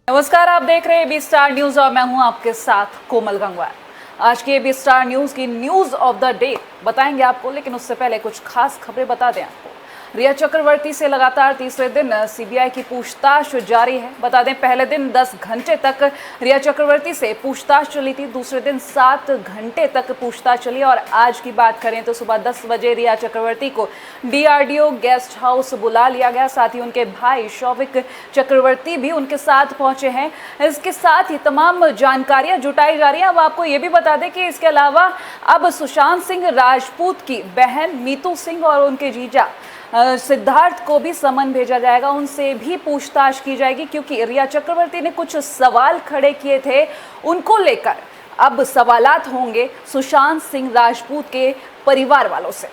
नमस्कार, आप देख रहे हैं एबी स्टार न्यूज और मैं हूं आपके साथ कोमल गंगवार। आज की एबी स्टार न्यूज की न्यूज ऑफ द डे बताएंगे आपको, लेकिन उससे पहले कुछ खास खबरें बता दें आपको। रिया चक्रवर्ती से लगातार तीसरे दिन सीबीआई की पूछताछ जारी है। बता दें, पहले दिन 10 घंटे तक रिया चक्रवर्ती से पूछताछ चली थी, दूसरे दिन 7 घंटे तक पूछताछ चली और आज की बात करें तो सुबह 10 बजे रिया चक्रवर्ती को डीआरडीओ गेस्ट हाउस बुला लिया गया। साथ ही उनके भाई शौविक चक्रवर्ती भी उनके साथ पहुंचे हैं। इसके साथ ही तमाम जानकारियां जुटाई जा रही हैं। अब आपको ये भी बता दें कि इसके अलावा अब सुशांत सिंह राजपूत की बहन मीतू सिंह और उनके जीजा सिद्धार्थ को भी समन भेजा जाएगा, उनसे भी पूछताछ की जाएगी, क्योंकि रिया चक्रवर्ती ने कुछ सवाल खड़े किए थे, उनको लेकर अब सवालात होंगे सुशांत सिंह राजपूत के परिवार वालों से।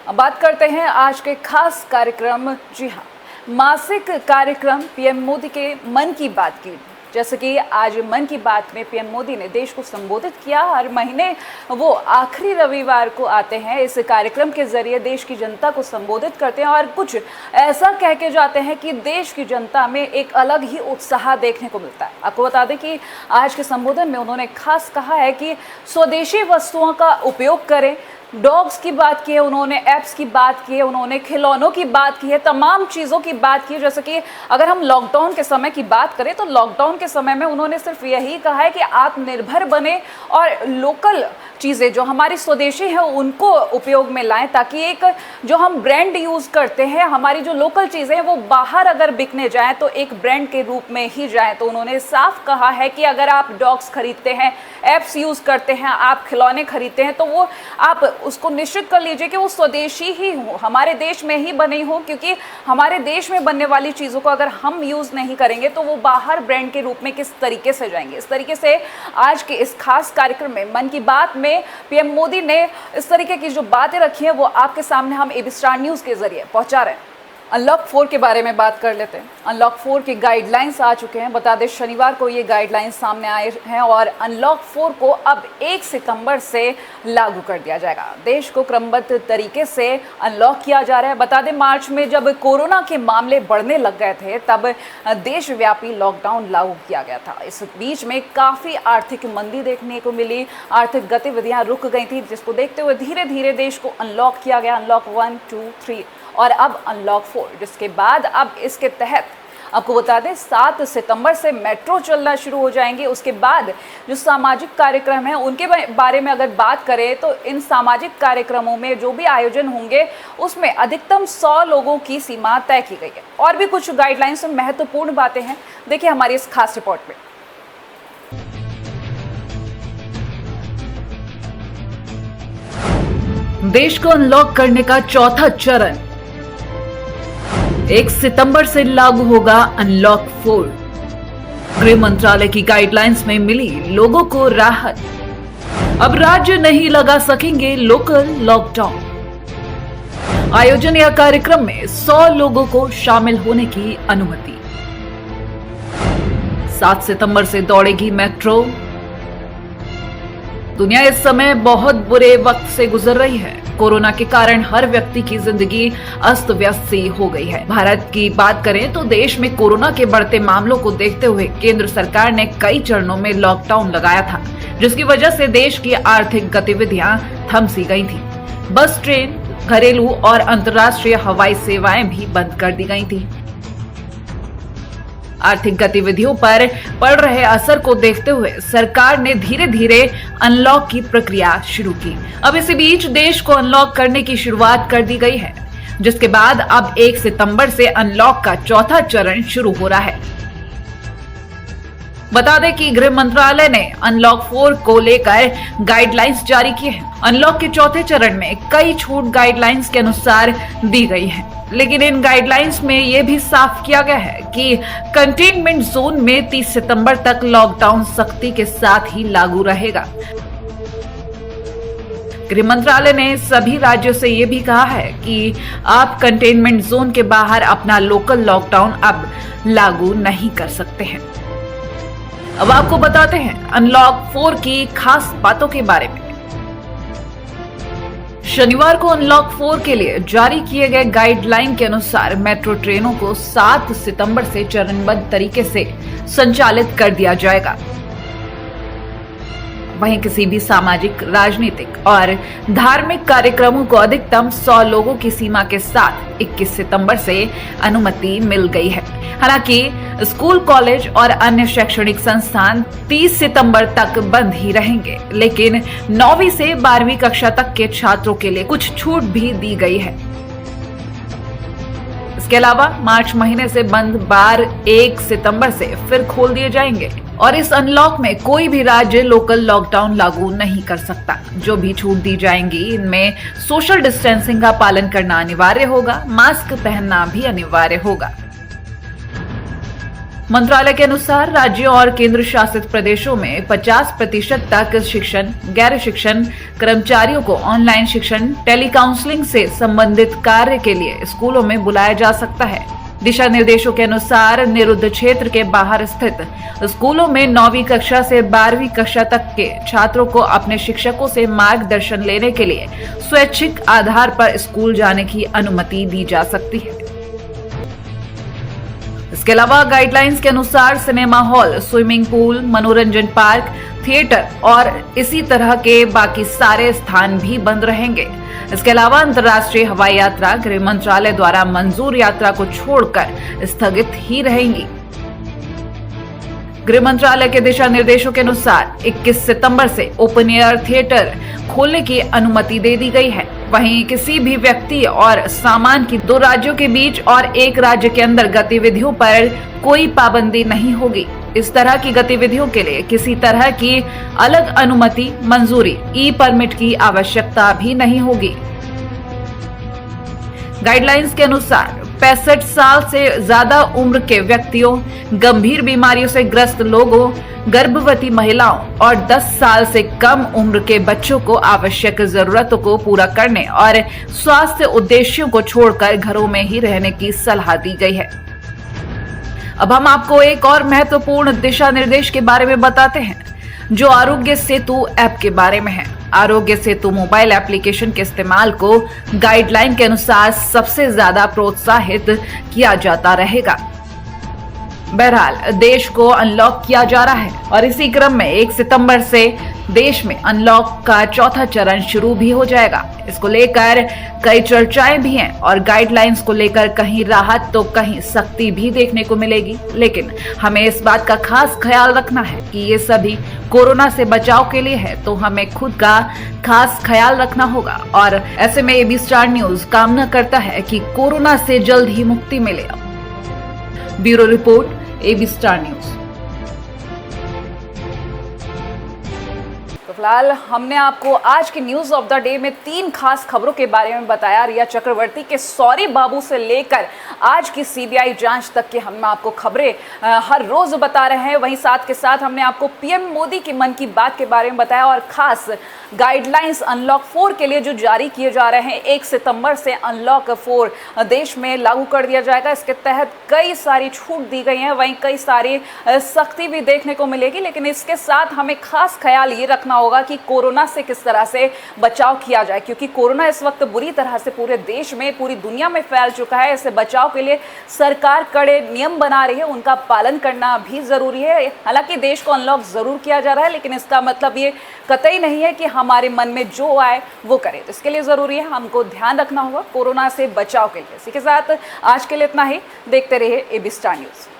अब बात करते हैं आज के खास कार्यक्रम, जी हाँ, मासिक कार्यक्रम पीएम मोदी के मन की बात की। जैसे कि आज मन की बात में पीएम मोदी ने देश को संबोधित किया। हर महीने वो आखिरी रविवार को आते हैं, इस कार्यक्रम के जरिए देश की जनता को संबोधित करते हैं और कुछ ऐसा कह के जाते हैं कि देश की जनता में एक अलग ही उत्साह देखने को मिलता है। आपको बता दें कि आज के संबोधन में उन्होंने खास कहा है कि स्वदेशी वस्तुओं का उपयोग करें। डॉग्स की बात की है उन्होंने, ऐप्स की बात की है उन्होंने, खिलौनों की बात की है, तमाम चीज़ों की बात की है। जैसे कि अगर हम लॉकडाउन के समय की बात करें तो लॉकडाउन के समय में उन्होंने सिर्फ यही कहा है कि आत्मनिर्भर बने और लोकल चीज़ें जो हमारी स्वदेशी हैं उनको उपयोग में लाएं, ताकि एक जो हम ब्रांड यूज़ करते हैं, हमारी जो लोकल चीज़ें हैं वो बाहर अगर बिकने जाएँ तो एक ब्रांड के रूप में ही जाएँ। तो उन्होंने साफ कहा है कि अगर आप डॉग्स खरीदते हैं, ऐप्स यूज़ करते हैं, आप खिलौने खरीदते हैं, तो वो आप उसको निश्चित कर लीजिए कि वो स्वदेशी ही हो, हमारे देश में ही बने हो, क्योंकि हमारे देश में बनने वाली चीज़ों को अगर हम यूज़ नहीं करेंगे तो वो बाहर ब्रांड के रूप में किस तरीके से जाएंगे। इस तरीके से आज के इस खास कार्यक्रम में मन की बात में पीएम मोदी ने इस तरीके की जो बातें रखी हैं वो आपके सामने हम एबी स्टार न्यूज़ के जरिए पहुंचा रहे हैं। अनलॉक 4 के बारे में बात कर लेते हैं। अनलॉक 4 के गाइडलाइंस आ चुके हैं। बता दें, शनिवार को ये गाइडलाइंस सामने आए हैं और अनलॉक 4 को अब 1 सितंबर से लागू कर दिया जाएगा। देश को क्रमबद्ध तरीके से अनलॉक किया जा रहा है। बता दें, मार्च में जब कोरोना के मामले बढ़ने लग गए थे तब देशव्यापी लॉकडाउन लागू किया गया था। इस बीच में काफ़ी आर्थिक मंदी देखने को मिली, आर्थिक गतिविधियाँ रुक गई थी, जिसको देखते हुए धीरे धीरे देश को अनलॉक किया गया। अनलॉक 1, 2, 3 और अब अनलॉक 4, जिसके बाद अब इसके तहत आपको बता दें 7 सितंबर से मेट्रो चलना शुरू हो जाएंगे। उसके बाद जो सामाजिक कार्यक्रम हैं उनके बारे में अगर बात करें तो इन सामाजिक कार्यक्रमों में जो भी आयोजन होंगे उसमें अधिकतम 100 लोगों की सीमा तय की गई है। और भी कुछ गाइडलाइंस में महत्वपूर्ण बातें हैं, देखिए हमारी इस खास रिपोर्ट में। देश को अनलॉक करने का चौथा चरण 1 सितंबर से लागू होगा अनलॉक 4। गृह मंत्रालय की गाइडलाइंस में मिली लोगों को राहत। अब राज्य नहीं लगा सकेंगे लोकल लॉकडाउन। आयोजन या कार्यक्रम में 100 लोगों को शामिल होने की अनुमति। 7 सितंबर से दौड़ेगी मेट्रो। दुनिया इस समय बहुत बुरे वक्त से गुजर रही है। कोरोना के कारण हर व्यक्ति की जिंदगी अस्त व्यस्त सी हो गई है। भारत की बात करें तो देश में कोरोना के बढ़ते मामलों को देखते हुए केंद्र सरकार ने कई चरणों में लॉकडाउन लगाया था, जिसकी वजह से देश की आर्थिक गतिविधियां थम सी गई थी। बस, ट्रेन, घरेलू और अंतर्राष्ट्रीय हवाई सेवाएं भी बंद कर दी गई थी। आर्थिक गतिविधियों पर पड़ रहे असर को देखते हुए सरकार ने धीरे धीरे अनलॉक की प्रक्रिया शुरू की। अब इसी बीच देश को अनलॉक करने की शुरुआत कर दी गई है, जिसके बाद अब 1 सितंबर से अनलॉक का चौथा चरण शुरू हो रहा है। बता दें कि गृह मंत्रालय ने अनलॉक 4 को लेकर गाइडलाइंस जारी की है। अनलॉक के चौथे चरण में कई छूट गाइडलाइंस के अनुसार दी गई है, लेकिन इन गाइडलाइंस में यह भी साफ किया गया है कि कंटेनमेंट जोन में 30 सितंबर तक लॉकडाउन सख्ती के साथ ही लागू रहेगा। गृह मंत्रालय ने सभी राज्यों से यह भी कहा है कि आप कंटेनमेंट जोन के बाहर अपना लोकल लॉकडाउन अब लागू नहीं कर सकते हैं। अब आपको बताते हैं अनलॉक 4 की खास बातों के बारे में। शनिवार को अनलॉक 4 के लिए जारी किए गए गाइडलाइन के अनुसार मेट्रो ट्रेनों को 7 सितंबर से चरणबद्ध तरीके से संचालित कर दिया जाएगा। वहीं किसी भी सामाजिक, राजनीतिक और धार्मिक कार्यक्रमों को अधिकतम 100 लोगों की सीमा के साथ 21 सितंबर से अनुमति मिल गई है। हालांकि स्कूल, कॉलेज और अन्य शैक्षणिक संस्थान 30 सितंबर तक बंद ही रहेंगे, लेकिन 9वीं से 12वीं कक्षा तक के छात्रों के लिए कुछ छूट भी दी गई है। इसके अलावा मार्च महीने से बंद बार 1 सितंबर से फिर खोल दिए जाएंगे और इस अनलॉक में कोई भी राज्य लोकल लॉकडाउन लागू नहीं कर सकता। जो भी छूट दी जाएंगी, इनमें सोशल डिस्टेंसिंग का पालन करना अनिवार्य होगा, मास्क पहनना भी अनिवार्य होगा। मंत्रालय के अनुसार राज्यों और केंद्र शासित प्रदेशों में 50% तक शिक्षण, गैर शिक्षण कर्मचारियों को ऑनलाइन शिक्षण, टेली काउंसलिंग से संबंधित कार्य के लिए स्कूलों में बुलाया जा सकता है। दिशा निर्देशों के अनुसार निरुद्ध क्षेत्र के बाहर स्थित स्कूलों में 9वीं कक्षा से 12वीं कक्षा तक के छात्रों को अपने शिक्षकों से मार्गदर्शन लेने के लिए स्वैच्छिक आधार पर स्कूल जाने की अनुमति दी जा सकती है। इसके अलावा गाइडलाइंस के अनुसार सिनेमा हॉल, स्विमिंग पूल, मनोरंजन पार्क, थिएटर और इसी तरह के बाकी सारे स्थान भी बंद रहेंगे। इसके अलावा अंतर्राष्ट्रीय हवाई यात्रा गृह मंत्रालय द्वारा मंजूर यात्रा को छोड़कर स्थगित ही रहेंगी। गृह मंत्रालय के दिशा निर्देशों के अनुसार 21 सितंबर से ओपन एयर थिएटर खोलने की अनुमति दे दी गई है। वहीं किसी भी व्यक्ति और सामान की 2 राज्यों के बीच और 1 राज्य के अंदर गतिविधियों पर कोई पाबंदी नहीं होगी। इस तरह की गतिविधियों के लिए किसी तरह की अलग अनुमति, मंजूरी, ई परमिट की आवश्यकता भी नहीं होगी। गाइडलाइंस के अनुसार 65 साल से ज्यादा उम्र के व्यक्तियों, गंभीर बीमारियों से ग्रस्त लोगों, गर्भवती महिलाओं और 10 साल से कम उम्र के बच्चों को आवश्यक जरूरतों को पूरा करने और स्वास्थ्य उद्देश्यों को छोड़कर घरों में ही रहने की सलाह दी गई है। अब हम आपको एक और महत्वपूर्ण दिशा निर्देश के बारे में बताते हैं, जो आरोग्य सेतु ऐप के बारे में है। आरोग्य सेतु मोबाइल एप्लीकेशन के इस्तेमाल को गाइडलाइन के अनुसार सबसे ज्यादा प्रोत्साहित किया जाता रहेगा। बहरहाल देश को अनलॉक किया जा रहा है और इसी क्रम में 1 सितंबर से देश में अनलॉक का चौथा चरण शुरू भी हो जाएगा। इसको लेकर कई चर्चाएं भी हैं और गाइडलाइंस को लेकर कहीं राहत तो कहीं सख्ती भी देखने को मिलेगी, लेकिन हमें इस बात का खास ख्याल रखना है कि ये सभी कोरोना से बचाव के लिए है, तो हमें खुद का खास ख्याल रखना होगा। और ऐसे में एबी स्टार न्यूज कामना करता है कि कोरोना से जल्द ही मुक्ति मिले। Bureau report, AB star news. तो फिलहाल हमने आपको आज की न्यूज ऑफ द डे में 3 खास खबरों के बारे में बताया। रिया चक्रवर्ती के सॉरी बाबू से लेकर आज की सीबीआई जांच तक के हम आपको खबरें हर रोज बता रहे हैं। वहीं साथ के साथ हमने आपको पीएम मोदी की मन की बात के बारे में बताया और खास गाइडलाइंस अनलॉक 4 के लिए जो जारी किए जा रहे हैं। 1 सितंबर से अनलॉक 4 देश में लागू कर दिया जाएगा। इसके तहत कई सारी छूट दी गई हैं, वहीं कई सारी सख्ती भी देखने को मिलेगी, लेकिन इसके साथ हमें खास ख्याल ये रखना होगा कि कोरोना से किस तरह से बचाव किया जाए, क्योंकि कोरोना इस वक्त बुरी तरह से पूरे देश में, पूरी दुनिया में फैल चुका है। इससे बचाव के लिए सरकार कड़े नियम बना रही है, उनका पालन करना भी जरूरी है। हालांकि देश को अनलॉक जरूर किया जा रहा है, लेकिन इसका मतलब ये कतई नहीं है कि हमारे मन में जो आए वो करें। तो इसके लिए जरूरी है हमको ध्यान रखना होगा कोरोना से बचाव के लिए। इसी के साथ आज के लिए इतना ही। देखते रहिए एबी स्टार न्यूज।